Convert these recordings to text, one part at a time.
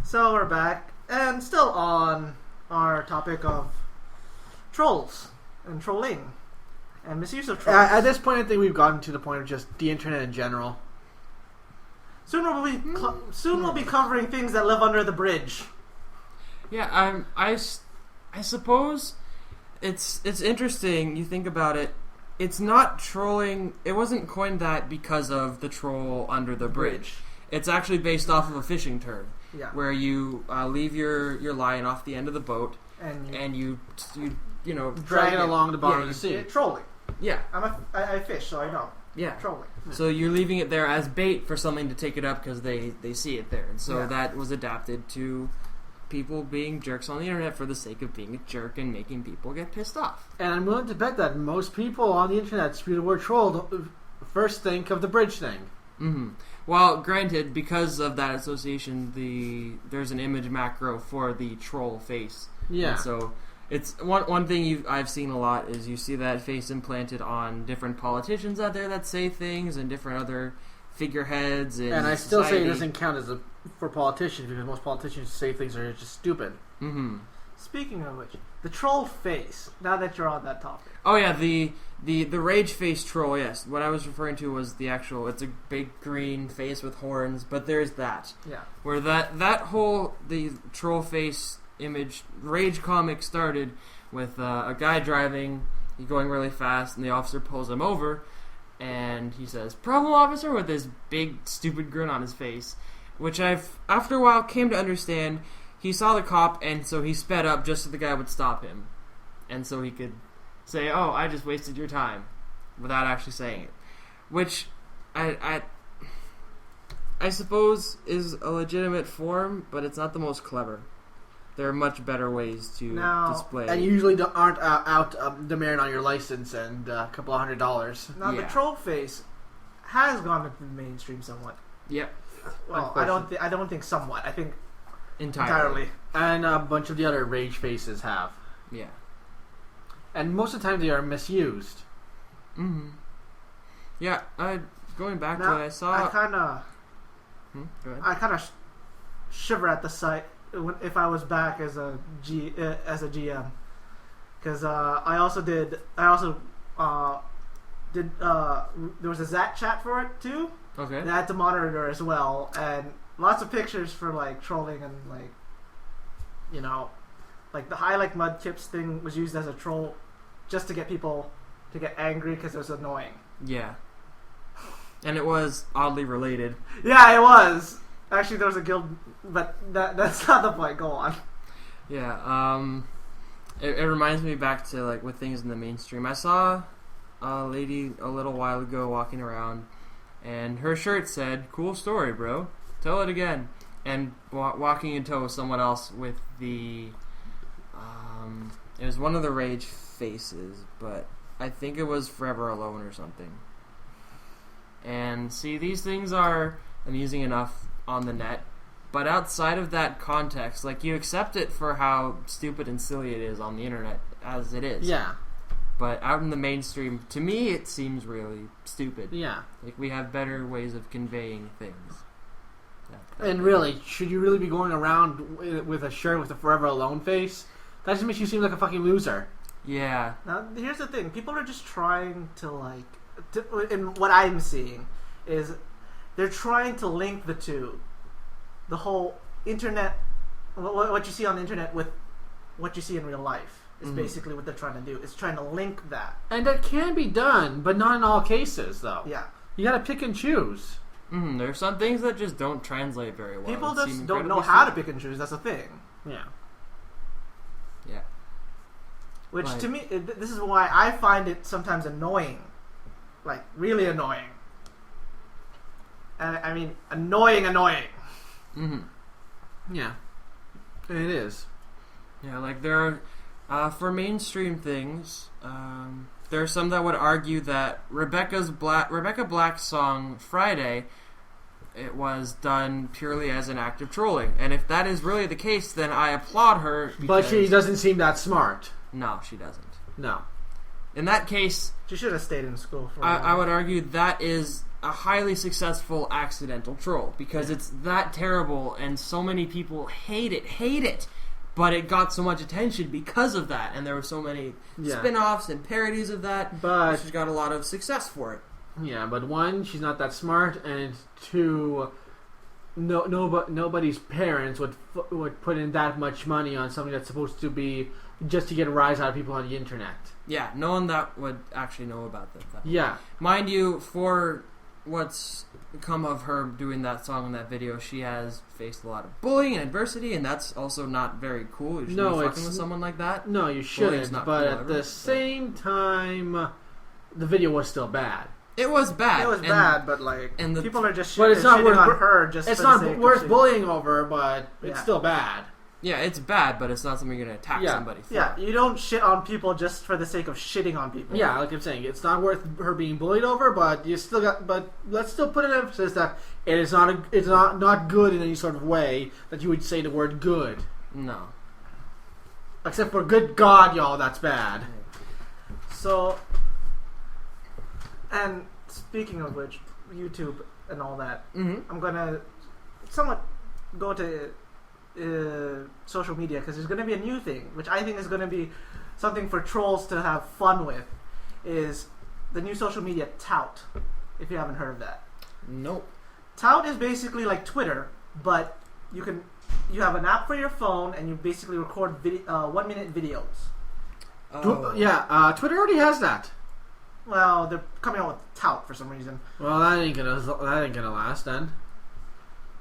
So we're back, and still on our topic of trolls and trolling and misuse of trolls. At this point, I think we've gotten to the point of just the internet in general. Soon we'll be covering things that live under the bridge. Yeah, I suppose it's interesting. You think about it. It's not trolling. It wasn't coined that because of the troll under the bridge. It's actually based off of a fishing term. Yeah. Where you leave your line off the end of the boat and you drag it along the bottom of the sea. Trolling. Yeah. I fish, so I know. Yeah. Trolling. So you're leaving it there as bait for something to take it up because they see it there. And so that was adapted to people being jerks on the internet for the sake of being a jerk and making people get pissed off. And I'm willing to bet that most people on the internet spew the word troll first think of the bridge thing. Mm-hmm. Well, granted, because of that association, there's an image macro for the troll face. Yeah. And so it's one thing I've seen a lot is you see that face implanted on different politicians out there that say things and different other figureheads. And I still say it doesn't count for politicians because most politicians say things that are just stupid. Mm-hmm. Speaking of which, the troll face. Now that you're on that topic. Oh yeah, the rage face troll. Yes, what I was referring to was the actual. It's a big green face with horns, but there's that. Yeah. Where that whole the troll face image rage comic started with a guy driving, he's going really fast, and the officer pulls him over, and he says, "Problem, officer," with this big stupid grin on his face, which I've after a while came to understand. He saw the cop, and so he sped up just so the guy would stop him. And so he could say, "Oh, I just wasted your time," without actually saying it. Which, I suppose is a legitimate form, but it's not the most clever. There are much better ways to display. And usually aren't out demanding on your license and a couple of $100. Now, the troll face has gone into the mainstream somewhat. Yep. Well, I don't think somewhat. I think entirely. And a bunch of the other rage faces have. Yeah. And most of the time they are misused. Mm-hmm. Yeah, going back to what I saw... I kind of shiver at the sight if I was back as a GM. Because I also did... there was a Zat chat for it, too. Okay. And I had to monitor as well. And... lots of pictures for like trolling and like, you know, like the I like Mudkips thing was used as a troll just to get people to get angry because it was annoying. Yeah. And it was oddly related. Yeah, it was. Actually, there was a guild, but that's not the point. Go on. Yeah. It reminds me back to like with things in the mainstream. I saw a lady a little while ago walking around, and her shirt said, "Cool story, bro. Tell it again," and walking in tow with someone else with the it was one of the rage faces, but I think it was Forever Alone or something. And see, these things are amusing enough on the net, but outside of that context, like you accept it for how stupid and silly it is on the internet as it is. Yeah. But out in the mainstream, to me, it seems really stupid. Yeah. Like we have better ways of conveying things. And really, should you really be going around with a shirt with a Forever Alone face? That just makes you seem like a fucking loser. Yeah. Now, here's the thing. People are just trying to, and what I'm seeing is they're trying to link the two. The whole internet, what you see on the internet with what you see in real life is basically what they're trying to do. It's trying to link that. And that can be done, but not in all cases, though. Yeah. You gotta pick and choose. There are some things that just don't translate very well. People just don't know how to pick and choose. That's the thing. Yeah. Yeah. Which to me, this is why I find it sometimes annoying. Like, really annoying. And I mean, annoying. Mm-hmm. Yeah. It is. Yeah, like there are, for mainstream things, there are some that would argue that Rebecca Black's song Friday, it was done purely as an act of trolling. And if that is really the case, then I applaud her. But she doesn't seem that smart. No, she doesn't. No. In that case... She should have stayed in school for I would argue that is a highly successful accidental troll because it's that terrible and so many people hate it. But it got so much attention because of that, and there were so many spin-offs and parodies of that. But she's got a lot of success for it. Yeah, but one, she's not that smart, and two, nobody's parents would put in that much money on something that's supposed to be just to get a rise out of people on the internet. Yeah, no one that would actually know about this. Yeah. Mind you, for what's come of her doing that song and that video, she has faced a lot of bullying and adversity, and that's also not very cool. You shouldn't be fucking with someone like that. No, you shouldn't, but cool at the same time, the video was still bad. It was bad. It was bad, but people are just but it's not shitting on her just it's for the not sake worth of bullying over, but it's still bad. Yeah, it's bad, but it's not something you're going to attack somebody for. Yeah, you don't shit on people just for the sake of shitting on people. Yeah, like I'm saying, it's not worth her being bullied over, but you still got. But let's still put an emphasis that it is not. It's not good in any sort of way that you would say the word good. No. Except for good God, y'all, that's bad. So, and speaking of which, YouTube and all that, I'm gonna somewhat go to social media because there's going to be a new thing which I think is going to be something for trolls to have fun with, is the new social media Tout, if you haven't heard of that. Nope. Tout is basically like Twitter, but you have an app for your phone and you basically record 1-minute videos. Twitter already has that. Well, they're coming out with Tout for some reason. Well, that ain't gonna last then.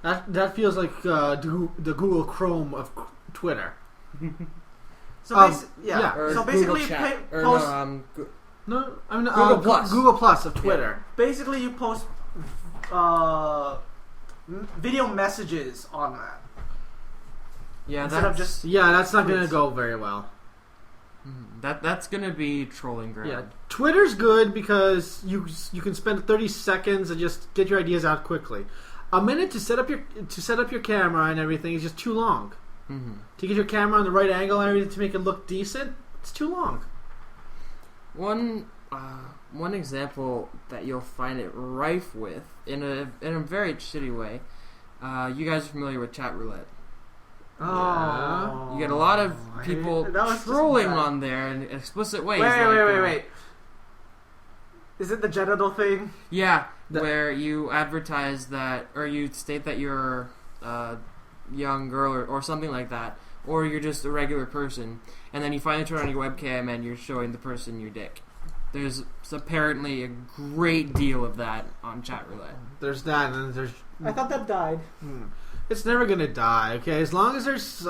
That feels like the Google Chrome of Twitter. So So basically, Google Plus. Google Plus of Twitter. Yeah. Basically, you post video messages on that. Yeah, that's not gonna go very well. That's gonna be trolling ground. Yeah, Twitter's good because you can spend 30 seconds and just get your ideas out quickly. A minute to set up your camera and everything is just too long. To get your camera on the right angle and everything to make it look decent, it's too long. One example that you'll find it rife with in a very shitty way. You guys are familiar with chat roulette. Oh, you get a lot of people trolling on there in explicit ways. Wait. Is it the genital thing? Yeah, where you advertise that, or you state that you're a young girl or something like that, or you're just a regular person, and then you finally turn on your webcam and you're showing the person your dick. There's apparently a great deal of that on chat roulette. There's that, and then there's... I thought that died. It's never gonna die, okay? As long as there's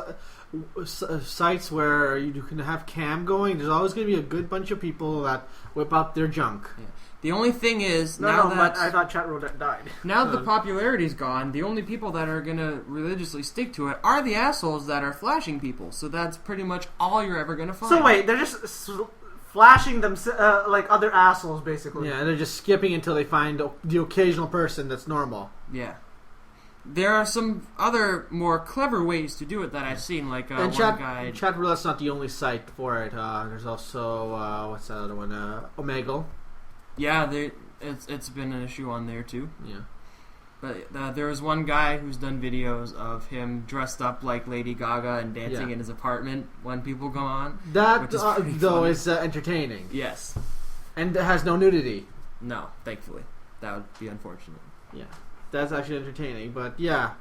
sites where you can have cam going, there's always gonna be a good bunch of people that whip out their junk. Yeah. The only thing is, but I thought chat roulette died. Now that the popularity's gone, the only people that are gonna religiously stick to it are the assholes that are flashing people. So that's pretty much all you're ever gonna find. So wait, they're just flashing them like other assholes, basically. Yeah, they're just skipping until they find the occasional person that's normal. Yeah. There are some other more clever ways to do it that I've seen, like one guy... Chat roulette's not the only site for it. There's also, what's that other one? Omegle. Yeah, it's been an issue on there too. Yeah. But there was one guy who's done videos of him dressed up like Lady Gaga and dancing in his apartment when people go on. That, though, is entertaining. Yes. And it has no nudity. No, thankfully. That would be unfortunate. Yeah. That's actually entertaining, but yeah.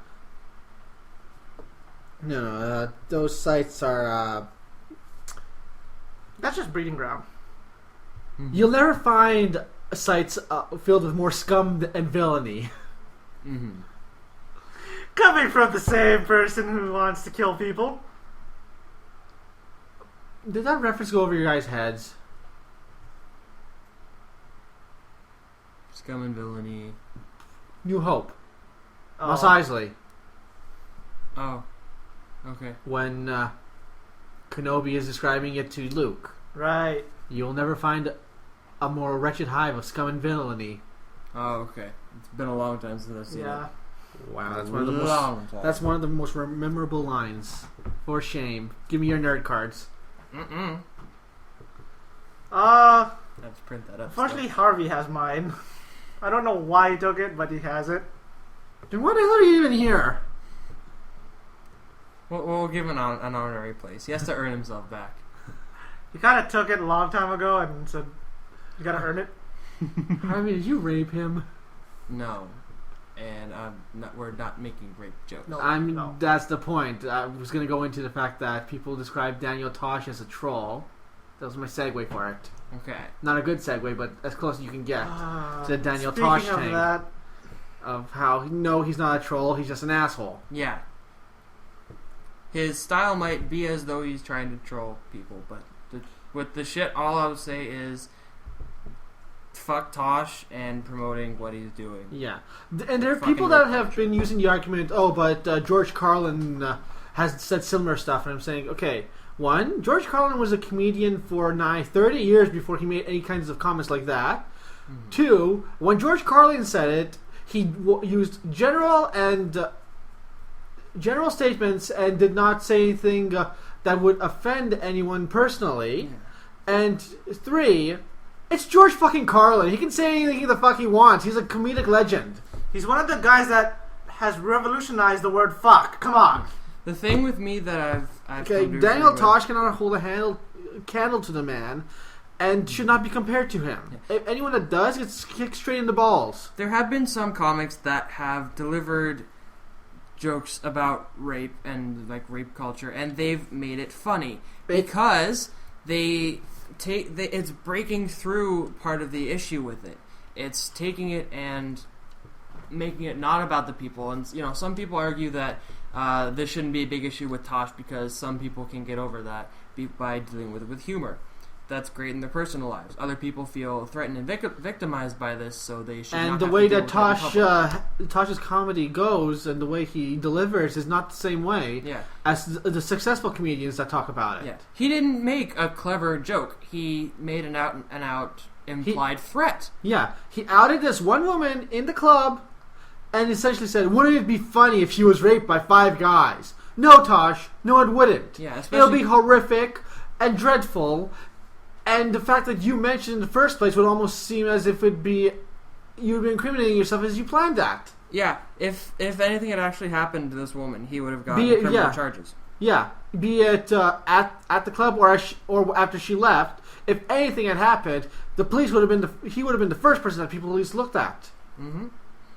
No, those sites are... That's just breeding ground. You'll never find sites filled with more scum and villainy. Coming from the same person who wants to kill people. Did that reference go over your guys' heads? Scum and villainy. New Hope. Mos Eisley. Oh. Okay. When Kenobi is describing it to Luke. Right. You'll never find a more wretched hive of scum and villainy. Oh, okay. It's been a long time since I've seen it. Wow, that's one of the most memorable lines. For shame. Give me your nerd cards. I have to print that up. Unfortunately, Harvey has mine. I don't know why he took it, but he has it. Then why the hell are you even here? We'll give him an honorary place. He has to earn himself back. He kind of took it a long time ago and said, "You gotta earn it." Harvey, did you rape him? No. And we're not making rape jokes. No. No. That's the point. I was going to go into the fact that people describe Daniel Tosh as a troll. That was my segue for it. Okay. Not a good segue, but as close as you can get to the Daniel speaking Tosh of thing. that, Of how, no, he's not a troll, he's just an asshole. Yeah. His style might be as though he's trying to troll people, but with the shit, all I would say is fuck Tosh and promoting what he's doing. Yeah. And there are people that have been using the argument, but George Carlin has said similar stuff, and I'm saying, okay, one, George Carlin was a comedian for nigh 30 years before he made any kinds of comments like that. Mm-hmm. Two, when George Carlin said it, he used general statements and did not say anything that would offend anyone personally. Yeah. And three, it's George fucking Carlin. He can say anything the fuck he wants. He's a comedic legend. He's one of the guys that has revolutionized the word fuck. Come on. The thing with me that I've okay, Daniel Tosh cannot hold a candle to the man and should not be compared to him. Yeah. If anyone that does gets kicked straight in the balls. There have been some comics that have delivered jokes about rape and like rape culture, and they've made it funny because it's breaking through part of the issue with it. It's taking it and making it not about the people. And some people argue that this shouldn't be a big issue with Tosh because some people can get over that by dealing with it with humor. That's great in their personal lives. Other people feel threatened and victimized by this, so they should. And not the have way to deal that Tosh's comedy goes and the way he delivers is not the same way as the successful comedians that talk about it. Yeah. He didn't make a clever joke. He made an out implied threat. Yeah, he outed this one woman in the club and essentially said, "Wouldn't it be funny if she was raped by 5 guys?" No, Tosh, no, it wouldn't. Yeah, it'll be horrific and dreadful. And the fact that you mentioned in the first place would almost seem as if you'd be incriminating yourself as you planned that. Yeah, if anything had actually happened to this woman, he would have gotten criminal charges. Yeah, be it at the club or after she left. If anything had happened, the police would have been he would have been the first person that people at least looked at. Mm-hmm.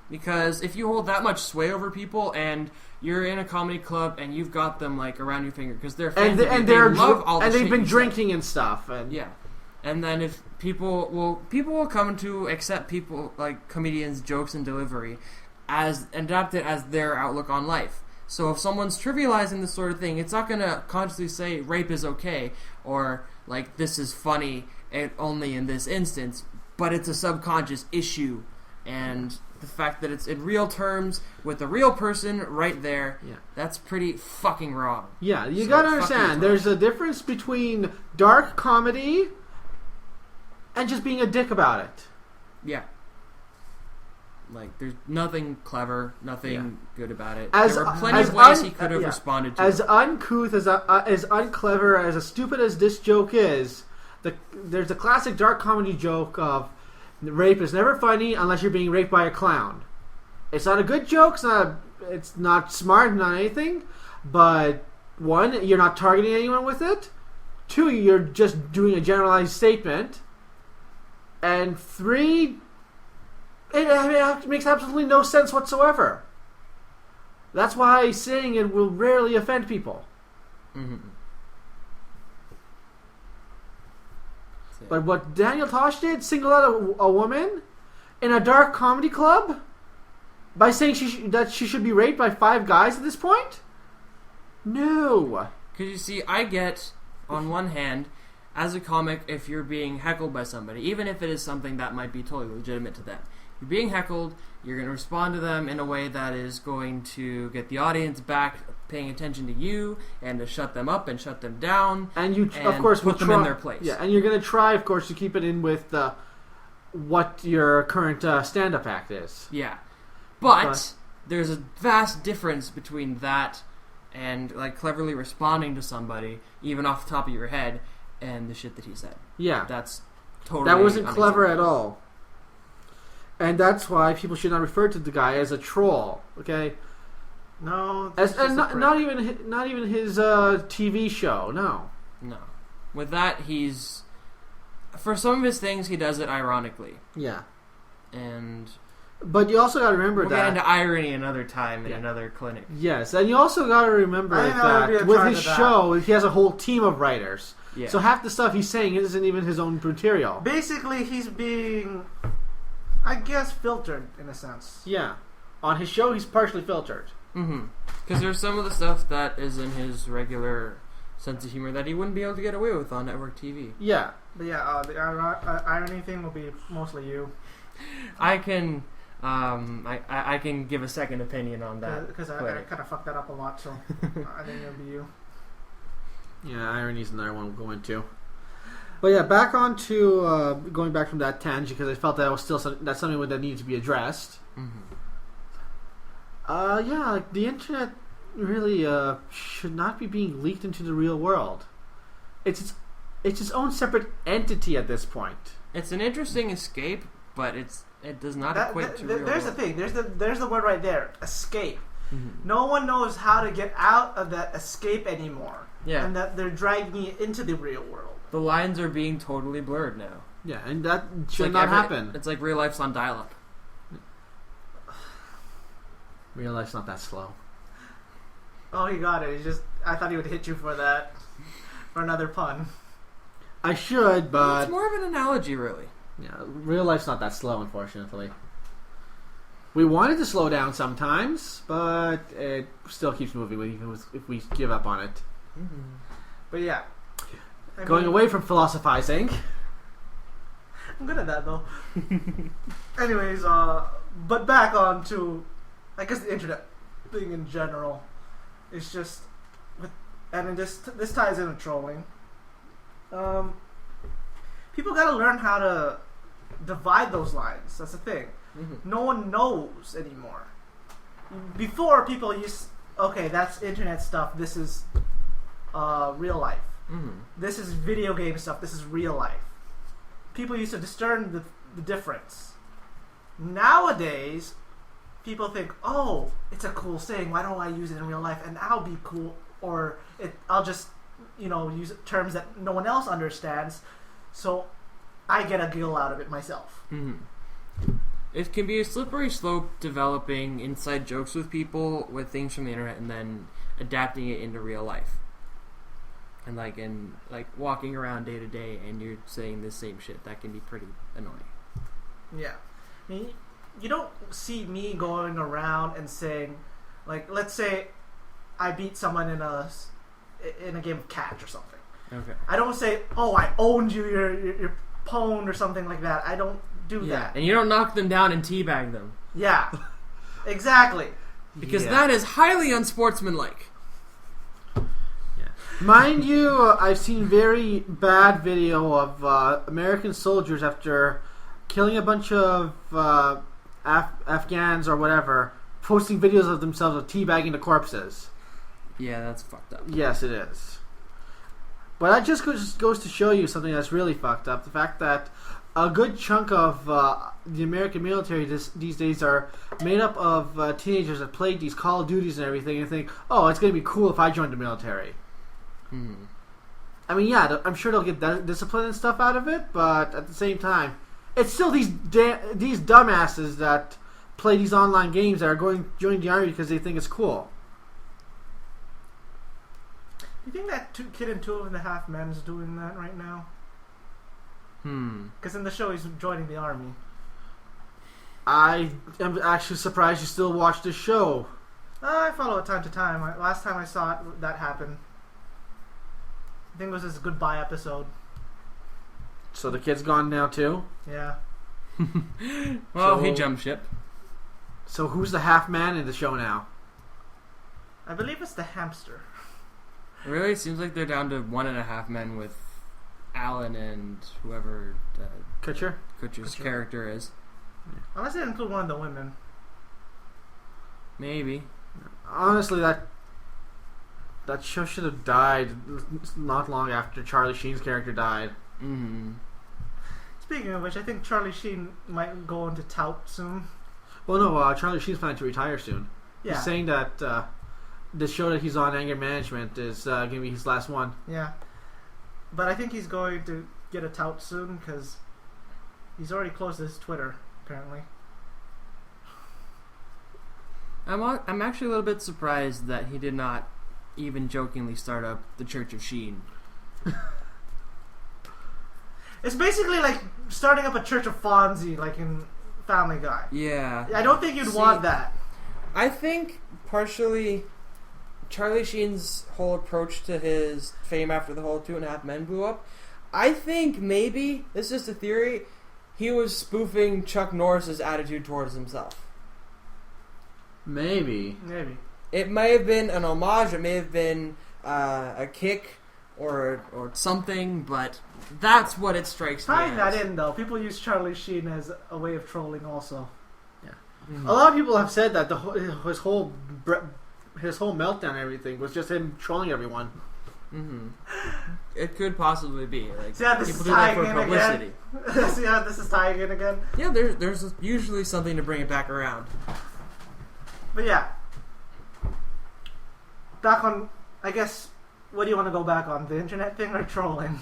Because if you hold that much sway over people and you're in a comedy club and you've got them like around your finger because they're fans and they love all the and shit they've been you drinking say. And stuff. And yeah, and then if people will come to accept people like comedians' jokes and delivery as adapt it as their outlook on life. So if someone's trivializing this sort of thing, it's not going to consciously say rape is okay or like this is funny only in this instance, but it's a subconscious issue. And the fact that it's in real terms with a real person right there, that's pretty fucking wrong. Yeah, you gotta understand, there's a difference between dark comedy and just being a dick about it. Yeah. Like, there's nothing clever, nothing good about it. There were plenty of ways he could have responded to as it. Uncouth, as unclever, as stupid as this joke is, there's a classic dark comedy joke of rape is never funny unless you're being raped by a clown. It's not a good joke. It's not smart. Not anything. But one, you're not targeting anyone with it. Two, you're just doing a generalized statement. And three, it makes absolutely no sense whatsoever. That's why saying it will rarely offend people. Mm-hmm. But what Daniel Tosh did, single out a woman in a dark comedy club by saying that she should be raped by 5 guys at this point? No. Because you see, I get, on one hand, as a comic, if you're being heckled by somebody, even if it is something that might be totally legitimate to them, you're being heckled, you're going to respond to them in a way that is going to get the audience back paying attention to you and to shut them up and shut them down and of course put them in their place. Yeah, and you're going to try, of course, to keep it in with what your current stand-up act is. Yeah. But there's a vast difference between that and like cleverly responding to somebody, even off the top of your head, and the shit that he said. Yeah. That's totally that wasn't clever at all. And that's why people should not refer to the guy as a troll. Okay. No, And not even his TV show. No. No. With that, he's... For some of his things, he does it ironically. Yeah. And... But you also got to remember we'll that... get into irony another time in another clinic. Yes, and you also got to remember that with his show, he has a whole team of writers. Yeah. So half the stuff he's saying isn't even his own material. Basically, he's being, I guess, filtered in a sense. Yeah. On his show, he's partially filtered. Because there's some of the stuff that is in his regular sense of humor that he wouldn't be able to get away with on network TV. Yeah. But yeah, the irony thing will be mostly you. I can give a second opinion on that. Because I kind of fucked that up a lot, so I think it'll be you. Yeah, irony's another one we'll go into. But yeah, back on to going back from that tangent, because I felt that was still that's something that needed to be addressed. Yeah, like the internet really should not be being leaked into the real world. It's its own separate entity at this point. It's an interesting escape, but it does not equate to real There's world. the thing. There's the word right there. Escape. No one knows how to get out of that escape anymore. Yeah. And that they're dragging you into the real world. The lines are being totally blurred now. Yeah, and that should not happen. It's like real life's on dial-up. Real life's not that slow. Oh, he got it. I thought he would hit you for that. For another pun. I should, but... It's more of an analogy, really. Yeah, real life's not that slow, unfortunately. We want it to slow down sometimes, but it still keeps moving even if we give up on it. But yeah. Going away from philosophizing. I'm good at that, though. Anyways, but back on to, I guess, the internet thing in general. It's just, this ties into trolling. People gotta learn how to divide those lines. That's the thing. No one knows anymore. Before, people used, okay, that's internet stuff. This is real life. This is video game stuff. This is real life. People used to discern the difference. Nowadays, people think, oh, it's a cool saying. Why don't I use it in real life? And I'll be cool. Or I'll just, use terms that no one else understands. So I get a giggle out of it myself. It can be a slippery slope developing inside jokes with people with things from the internet and then adapting it into real life. And like walking around day to day and you're saying the same shit. That can be pretty annoying. Yeah. I mean, you don't see me going around and saying, like, let's say I beat someone in a game of catch or something. Okay. I don't say, oh, I owned you, you're pwned or something like that. I don't do that. And you don't knock them down and teabag them. Yeah. Exactly. Because that is highly unsportsmanlike. Mind you, I've seen very bad video of American soldiers after killing a bunch of Afghans or whatever, posting videos of themselves of teabagging the corpses. Yeah, that's fucked up. Yes, it is. But that just goes to show you something that's really fucked up. The fact that a good chunk of the American military these days are made up of teenagers that played these Call of Duties and everything and think, oh, it's going to be cool if I join the military. I mean, yeah, I'm sure they'll get discipline and stuff out of it, but at the same time, it's still these dumbasses that play these online games that are going to join the army because they think it's cool. You think that kid in 2.5 Men is doing that right now? Because in the show he's joining the army. I am actually surprised you still watch the show. I follow it time to time. Last time I saw it, that happened. I think it was his goodbye episode. So the kid's gone now too? Yeah. Well, he jumped ship. So who's the half man in the show now? I believe it's the hamster. Really? It seems like they're down to 1.5 men with Alan and whoever Kutcher's character is. Unless they include one of the women. Maybe. Honestly, that show should have died not long after Charlie Sheen's character died. Speaking of which, I think Charlie Sheen might go into tout soon. Well, no, Charlie Sheen's planning to retire soon. Yeah. He's saying that the show that he's on, Anger Management, is going to be his last one. Yeah. But I think he's going to get a tout soon because he's already closed his Twitter, apparently. I'm actually a little bit surprised that he did not even jokingly start up the Church of Sheen. It's basically like starting up a Church of Fonzie, like in Family Guy. Yeah. I don't think you'd want that. I think partially Charlie Sheen's whole approach to his fame after the whole 2.5 Men blew up, I think maybe, this is just a theory, he was spoofing Chuck Norris's attitude towards himself. Maybe. It may have been an homage, it may have been a kick or something, but that's what it strikes me as. Tying that in, though, people use Charlie Sheen as a way of trolling also. Yeah. Mm-hmm. A lot of people have said that his whole meltdown and everything was just him trolling everyone. Mm-hmm. It could possibly be. Like, See how this people is do that tying for in publicity. again? See how this is tying in again? Yeah, there's usually something to bring it back around. But yeah. Back on, I guess, what do you want to go back on? The internet thing or trolling?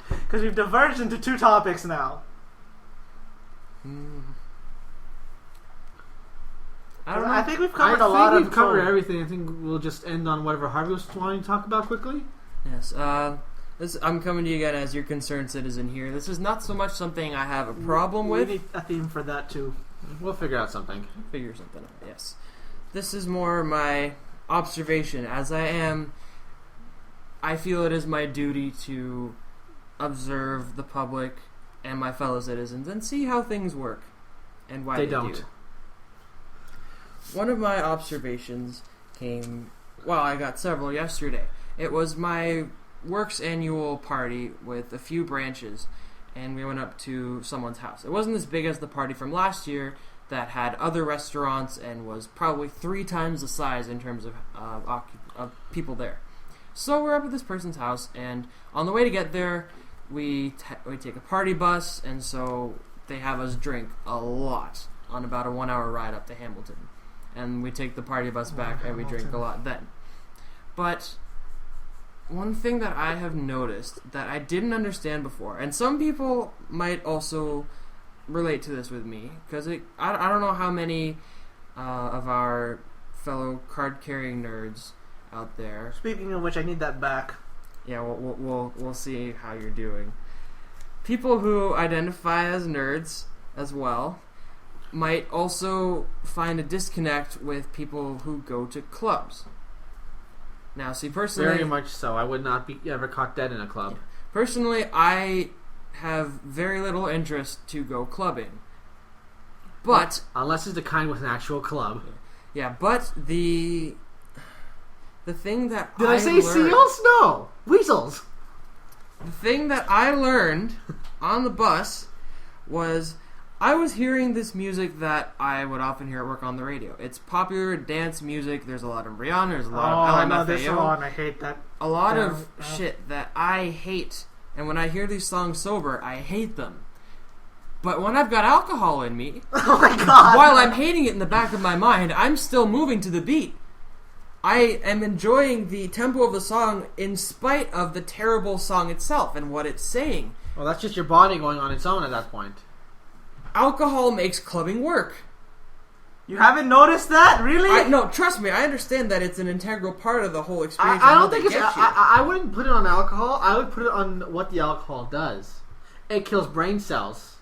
Because we've diverged into two topics now. I don't know. I think we've covered a lot of we've covered trolling. everything. I think we'll just end on whatever Harvey was wanting to talk about quickly. Yes. I'm coming to you again as your concerned citizen here. This is not so much something I have a problem with. We need a theme for that too. We'll figure out something. Figure something out, yes. This is more my observation. As I feel it is my duty to observe the public and my fellow citizens and see how things work and why they don't. do. One of my observations came, well, I got several yesterday. It was my work's annual party with a few branches, and we went up to someone's house. It wasn't as big as the party from last year that had other restaurants and was probably 3 times the size in terms of people there. So we're up at this person's house, and on the way to get there, we take a party bus, and so they have us drink a lot on about a 1-hour ride up to Hamilton. And we take the party bus back, and we drink a lot then. But one thing that I have noticed that I didn't understand before, and some people might also relate to this with me, because I don't know how many of our fellow card-carrying nerds out there. Speaking of which, I need that back. Yeah, we'll see how you're doing. People who identify as nerds as well might also find a disconnect with people who go to clubs. Now, see, personally, Very much so. I would not be ever caught dead in a club. Personally, I have very little interest to go clubbing. But unless it's the kind with an actual club. Yeah, but the thing that Did I say seals? No, weasels. The thing that I learned on the bus was I was hearing this music that I would often hear at work on the radio. It's popular dance music. There's a lot of Rihanna. There's a lot of LMFAO. This one, I hate that. A lot of shit that I hate. And when I hear these songs sober, I hate them. But when I've got alcohol in me, oh my god! While I'm hating it in the back of my mind, I'm still moving to the beat. I am enjoying the tempo of the song in spite of the terrible song itself and what it's saying. Well, that's just your body going on its own at that point. Alcohol makes clubbing work. You haven't noticed that? Really? No, trust me, I understand that it's an integral part of the whole experience. I don't think it's... I wouldn't put it on alcohol. I would put it on what the alcohol does. It kills brain cells.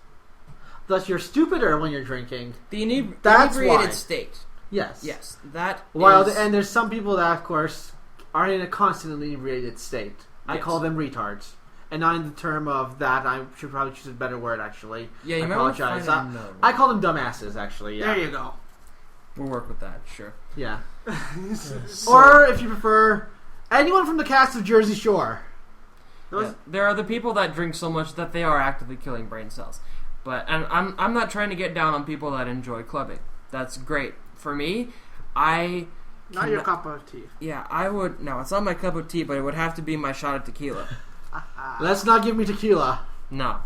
Thus, you're stupider when you're drinking. The inebriated state. Yes. Yes, that and there's some people that, of course, are in a constantly inebriated state. I call them retards. And not in the term of that, I should probably choose a better word, actually. Yeah, you I apologize. I call them dumbasses, actually. Yeah. There you go. We'll work with that, sure. Yeah. Or, if you prefer, anyone from the cast of Jersey Shore. There are the people that drink so much that they are actively killing brain cells. And I'm not trying to get down on people that enjoy clubbing. That's great. For me, not your cup of tea. Yeah, I would... No, it's not my cup of tea, but it would have to be my shot of tequila. Let's not give me tequila. No.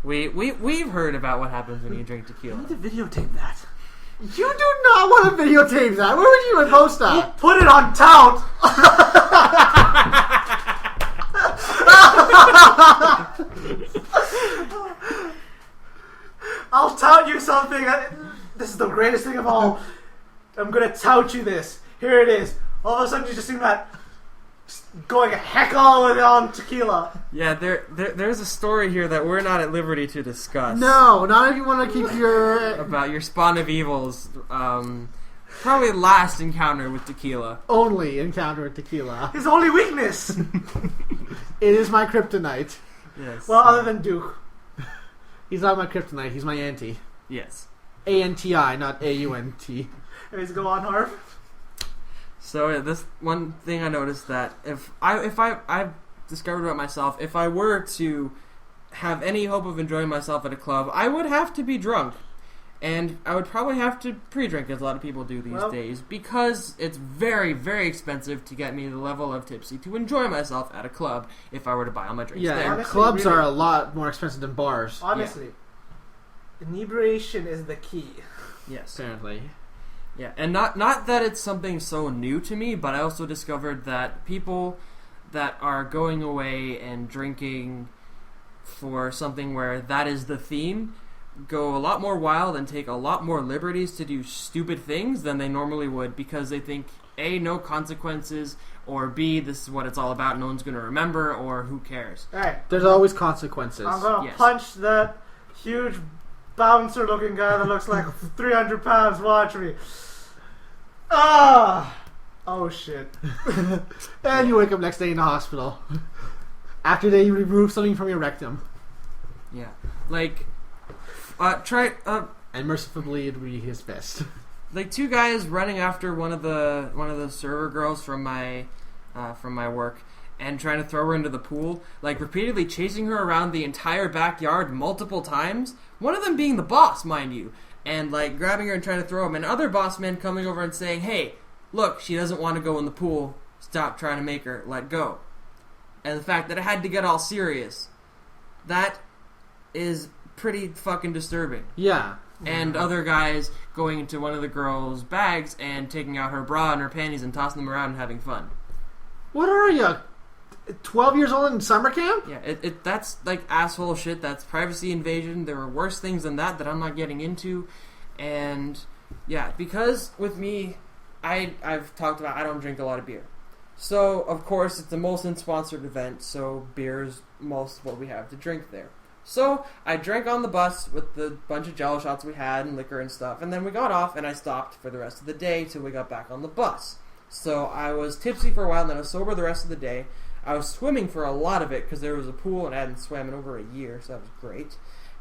We've heard about what happens when you drink I tequila. need to videotape that. You do not want to videotape that. Where would you even post that? Put it on tout. I'll tout you something. This is the greatest thing of all. I'm gonna tout you this. Here it is. All of a sudden, you just see that going heck all the way on tequila. Yeah, there's a story here that we're not at liberty to discuss. No, not if you want to keep your... About your Spawn of Evil's probably last encounter with tequila. only encounter with tequila. His only weakness. It is my kryptonite. Yes. Well, other than Duke. He's not my kryptonite. He's my anti. Yes. A-N-T-I, not A-U-N-T. Anyways, go on, Harv. So this one thing I noticed that if I've discovered about myself, if I were to have any hope of enjoying myself at a club, I would have to be drunk. And I would probably have to pre-drink, as a lot of people do these days, because it's very, very expensive to get me the level of tipsy to enjoy myself at a club if I were to buy all my drinks there. Honestly, clubs really- are a lot more expensive than bars. Honestly, inebriation is the key. Yes. Apparently. Yeah, and not that it's something so new to me, but I also discovered that people that are going away and drinking for something where that is the theme go a lot more wild and take a lot more liberties to do stupid things than they normally would, because they think A, no consequences, or B, this is what it's all about, no one's going to remember, or who cares. Alright, There's always consequences. I'm gonna Yes. punch that huge bouncer-looking guy that looks like 300 pounds. Watch me. Ah! Oh shit. And you wake up next day in the hospital. After they remove something from your rectum. Yeah. Like, And mercifully it would be his best. like two guys running after one of the server girls from my work and trying to throw her into the pool, like repeatedly chasing her around the entire backyard multiple times. One of them being the boss, mind you, and like grabbing her and trying to throw him, and other boss men coming over and saying, "Hey, look, she doesn't want to go in the pool. Stop trying to make her let go." And the fact that it had to get all serious, that is pretty fucking disturbing. Yeah. And other guys going into one of the girls' bags and taking out her bra and her panties and tossing them around and having fun. What are you? 12 years old in summer camp? Yeah, that's like asshole shit. That's privacy invasion. There are worse things than that I'm not getting into. And yeah, because with me, I've talked about I don't drink a lot of beer. So, of course, it's a Molson-sponsored event, so beer is most of what we have to drink there. So, I drank on the bus with the bunch of Jello shots we had and liquor and stuff, and then we got off and I stopped for the rest of the day till we got back on the bus. So, I was tipsy for a while and then I was sober the rest of the day. I was swimming for a lot of it because there was a pool and I hadn't swam in over a year, so that was great.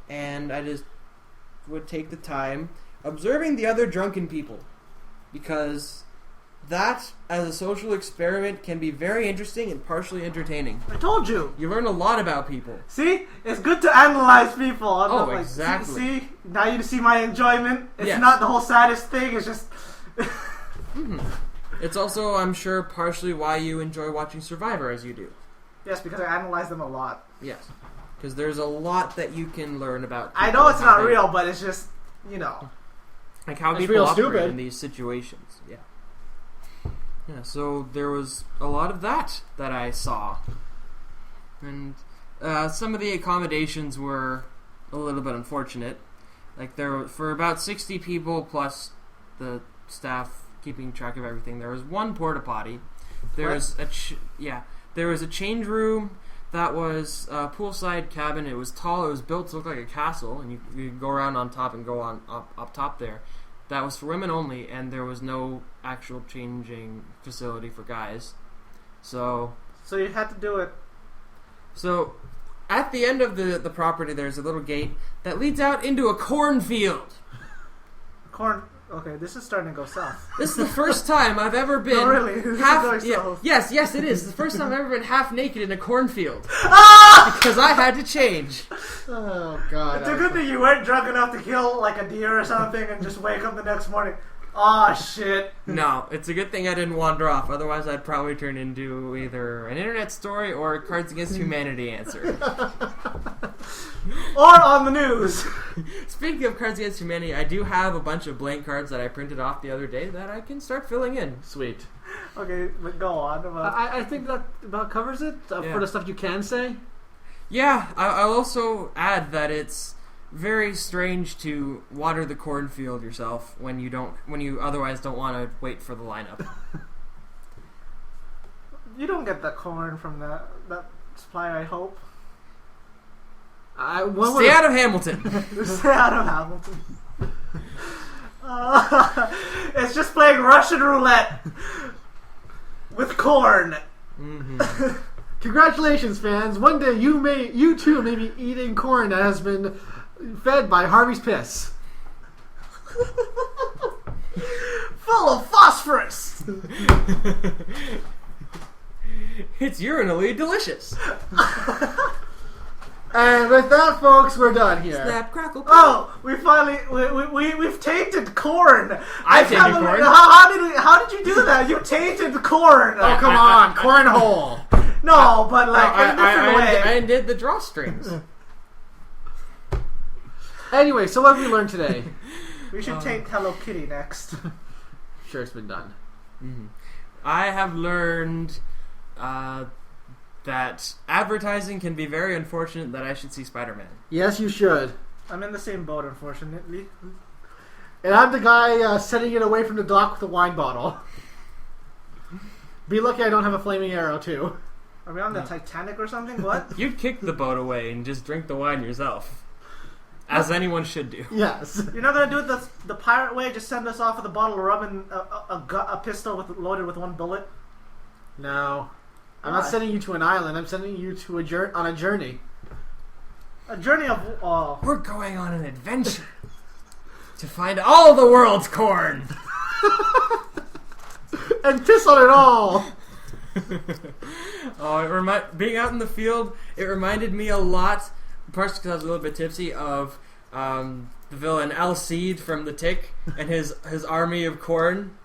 And I just would take the time observing the other drunken people, because that, as a social experiment, can be very interesting and partially entertaining. I told you. You learn a lot about people. See? It's good to analyze people. I'm Oh, not like, exactly. See? Now you see my enjoyment. It's Yes. not the whole saddest thing. It's just... It's also, I'm sure, partially why you enjoy watching Survivor as you do. Yes, because I analyze them a lot. Yes. Because there's a lot that you can learn about I people know it's and how not they- real, but it's just, you know. Like how It's people real operate stupid. in these situations. Yeah. Yeah, so there was a lot of that I saw. And some of the accommodations were a little bit unfortunate. Like there were, for about 60 people plus the staff keeping track of everything, there was one porta potty. There was there was a change room that was a poolside cabin. It was tall. It was built to look like a castle, and you could go around on top and go on up top there. That was for women only, and there was no actual changing facility for guys. So So you had to do it. So, at the end of the property, there's a little gate that leads out into a cornfield. Okay, this is starting to go south. This is the first time I've ever been No, really? This is half. going south. Yes, it is. The first time I've ever been half naked in a cornfield Ah! because I had to change. Oh, God. It's a good thing you weren't drunk enough to kill like a deer or something and just wake up the next morning. Oh shit. No, it's a good thing I didn't wander off. Otherwise, I'd probably turn into either an internet story or a Cards Against Humanity answer. or on the news. Speaking of Cards Against Humanity, I do have a bunch of blank cards that I printed off the other day that I can start filling in. Sweet. Okay, but go on. I think that about covers it for the stuff you can say. Yeah, I'll also add that it's very strange to water the cornfield yourself when you otherwise don't want to wait for the lineup. You don't get the corn from that supply, I hope. Stay out of Hamilton. Stay out of Hamilton. It's just playing Russian roulette with corn. Mm-hmm. Congratulations, fans! One day you too may be eating corn that has been fed by Harvey's piss. Full of phosphorus. It's urinally delicious. And with that, folks, we're done here. Snap, crackle, pop. Oh, we've tainted corn. I tainted corn. How did you do that? You tainted corn. Oh, come on, cornhole. No, but like in a different way. I undid the drawstrings. Anyway, so what have we learned today? We should taint Hello Kitty next. Sure, it's been done. Mm-hmm. I have learned that advertising can be very unfortunate. That I should see Spider-Man. Yes, you should. I'm in the same boat, unfortunately. And I'm the guy setting it away from the dock with a wine bottle. Be lucky I don't have a flaming arrow, too. Are we on the Titanic or something? What? You'd kick the boat away and just drink the wine yourself. As anyone should do. Yes. You're not going to do it the pirate way? Just send us off with a bottle of rum and a pistol loaded with one bullet? No. I'm not sending you to an island. I'm sending you to on a journey. A journey of... We're going on an adventure to find all the world's corn. And piss on it all. Being out in the field, it reminded me a lot, partially because I was a little bit tipsy, of the villain Alcide from The Tick and his army of corn.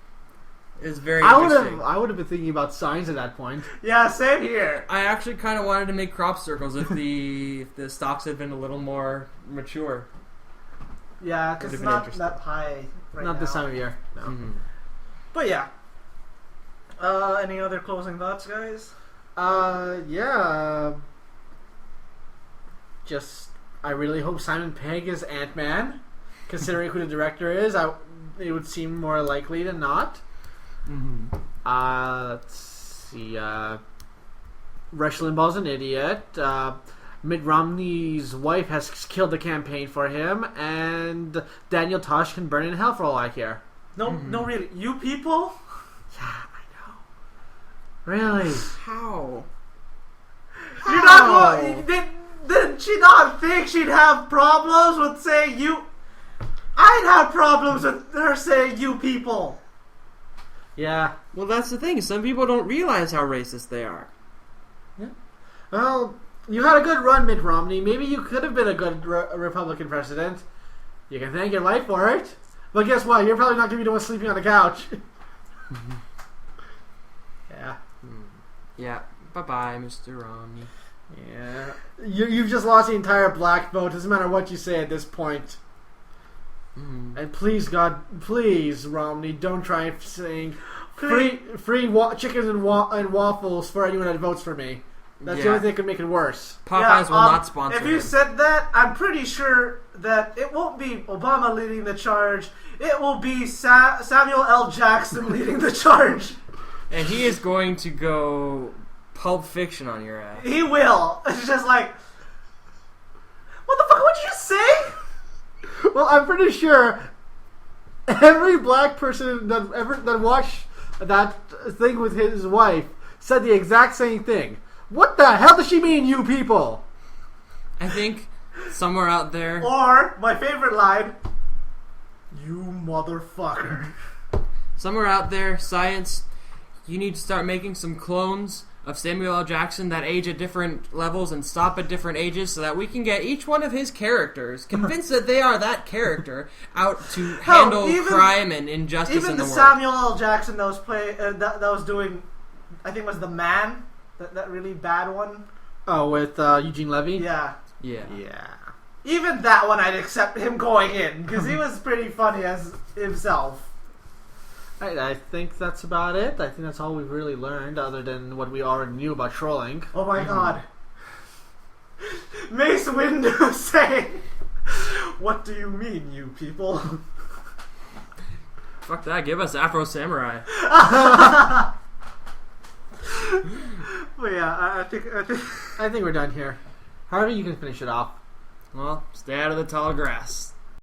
Is very interesting. I would have been thinking about signs at that point. Yeah, same here. I actually kind of wanted to make crop circles if the stalks had been a little more mature. Yeah, because it's not that high right now. Not this time of year. No. Mm-hmm. But yeah. Any other closing thoughts, guys? Yeah. I really hope Simon Pegg is Ant-Man. Considering who the director is, it would seem more likely than not. Mm-hmm. Let's see. Rush Limbaugh's an idiot. Mitt Romney's wife has killed the campaign for him, and Daniel Tosh can burn in hell for all I care. No, really. You people? Yeah, I know. Really? How? You're not going... Did she not think she'd have problems with saying you... I'd have problems with her saying you people. Yeah. Well, that's the thing. Some people don't realize how racist they are. Yeah. Well, you had a good run, Mitt Romney. Maybe you could have been a good Republican president. You can thank your life for it. But guess what? You're probably not going to be the one sleeping on the couch. Yeah. Yeah. Bye-bye, Mr. Romney. Yeah. You've just lost the entire black vote. Doesn't matter what you say at this point. Mm-hmm. And please, God, please, Romney, don't try saying free chickens and waffles for anyone that votes for me. That's the only thing that could make it worse. Popeyes will not sponsor If you said that, I'm pretty sure that it won't be Obama leading the charge. It will be Samuel L. Jackson leading the charge. And he is going to go Pulp Fiction on your ass. He will. It's just like, what the fuck would you just say? Well, I'm pretty sure every black person that watched that thing with his wife said the exact same thing. What the hell does she mean, you people? I think somewhere out there... Or, my favorite line, you motherfucker. Somewhere out there, science, you need to start making some clones of Samuel L. Jackson that age at different levels and stop at different ages so that we can get each one of his characters, convinced that they are that character, out to handle crime and injustice in the world. Even the Samuel L. Jackson that was that was doing, I think it was The Man, that really bad one. Oh, with Eugene Levy? Yeah. Yeah. Yeah. Even that one I'd accept him going in, because he was pretty funny as himself. I think that's about it. I think that's all we've really learned, other than what we already knew about trolling. Oh my god. Mace Windu saying, "What do you mean, you people?" Fuck that, give us Afro Samurai. But yeah, I think I think we're done here. Harvey, you can finish it off. Well, stay out of the tall grass.